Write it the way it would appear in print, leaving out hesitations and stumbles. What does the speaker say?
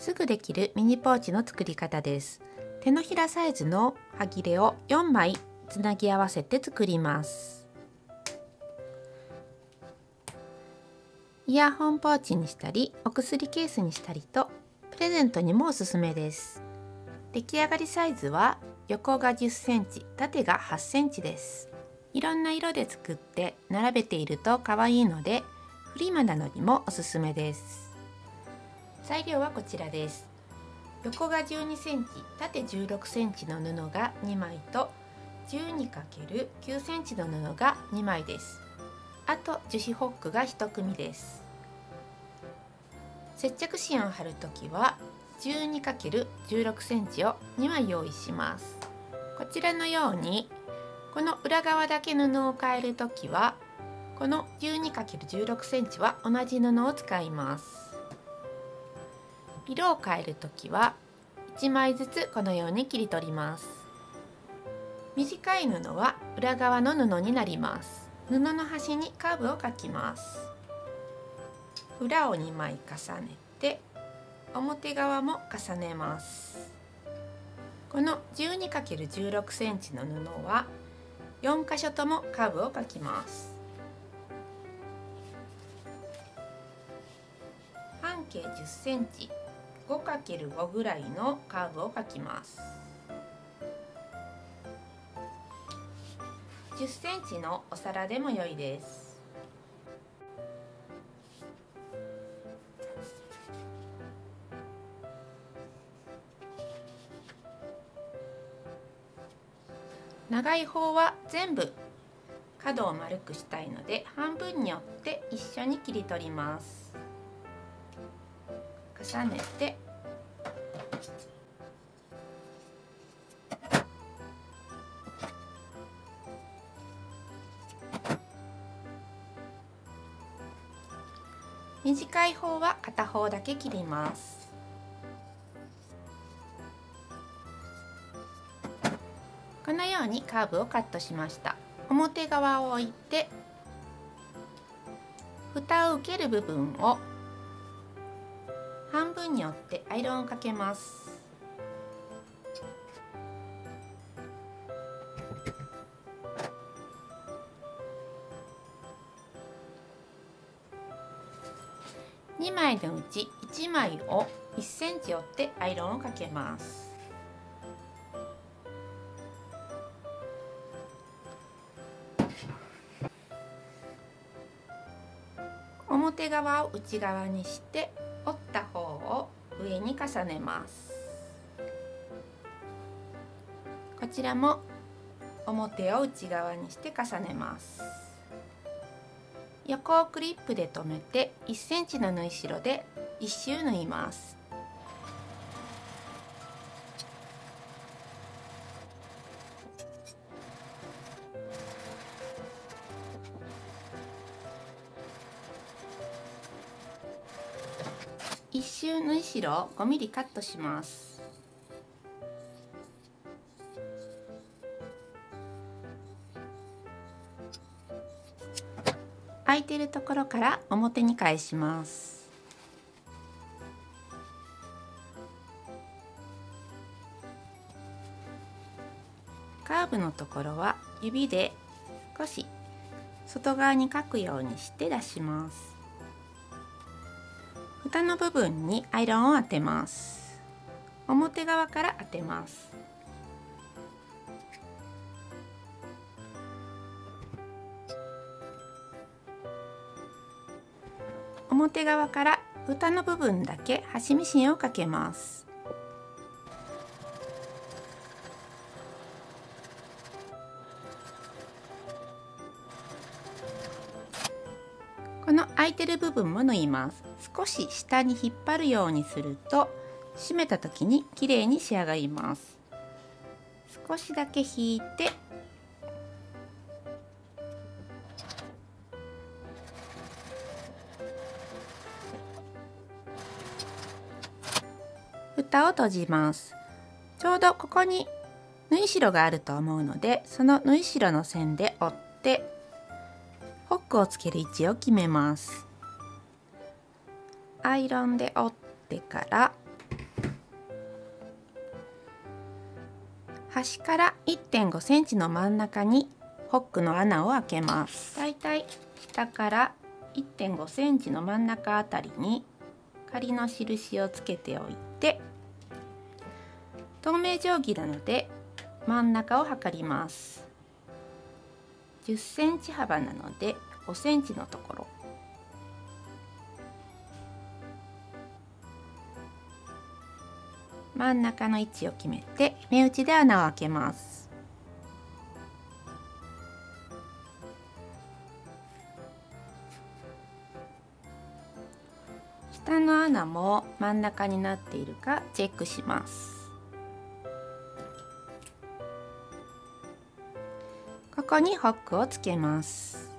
すぐできるミニポーチの作り方です。手のひらサイズのはぎれを4枚つなぎ合わせて作ります。イヤホンポーチにしたりお薬ケースにしたりとプレゼントにもおすすめです。出来上がりサイズは横が10センチ、縦が8センチです。いろんな色で作って並べていると可愛いのでフリマなどにもおすすめです。材料はこちらです。横が12センチ、縦16センチの布が2枚と 12×9 センチの布が2枚です。あと樹脂ホックが1組です。接着芯を貼るときは 12×16 センチを2枚用意します。こちらのようにこの裏側だけ布を変えるときはこの 12×16 センチは同じ布を使います。色を変えるときは1枚ずつこのように切り取ります。短い布は裏側の布になります。布の端にカーブを描きます。裏を2枚重ねて表側も重ねます。この 12×16 センチの布は4箇所ともカーブを描きます。半径10センチ、5×5 ぐらいのカーブを描きます。10センチのお皿でも良いです。長い方は全部角を丸くしたいので半分に折って一緒に切り取ります。重ねて短い方は片方だけ切ります。このようにカーブをカットしました。表側を置いて蓋を受ける部分を半分に折ってアイロンをかけます。2枚のうち1枚を1センチ折ってアイロンをかけます。表側を内側にして折った方を上に重ねます。こちらも表を内側にして重ねます。横をクリップで留めて1センチの縫い代で1周縫います。1周縫い代を5ミリカットします。空いているところから表に返します。カーブのところは指で少し外側に書くようにして出します。蓋の部分にアイロンを当てます。表側から当てます。表側から蓋の部分だけ端ミシンをかけます。この空いてる部分も縫います。少し下に引っ張るようにすると締めた時にきれいに仕上がります。少しだけ引いて蓋を閉じます。ちょうどここに縫い代があると思うのでその縫い代の線で折ってホックをつける位置を決めます。アイロンで折ってから端から1.5センチの真ん中にホックの穴を開けます。だいたい下から1.5センチの真ん中あたりに仮の印をつけておいて、透明定規なので真ん中を測ります。10センチ幅なので5センチのところ、真ん中の位置を決めて目打ちで穴を開けます。下の穴も真ん中になっているかチェックします。ここにホックをつけます。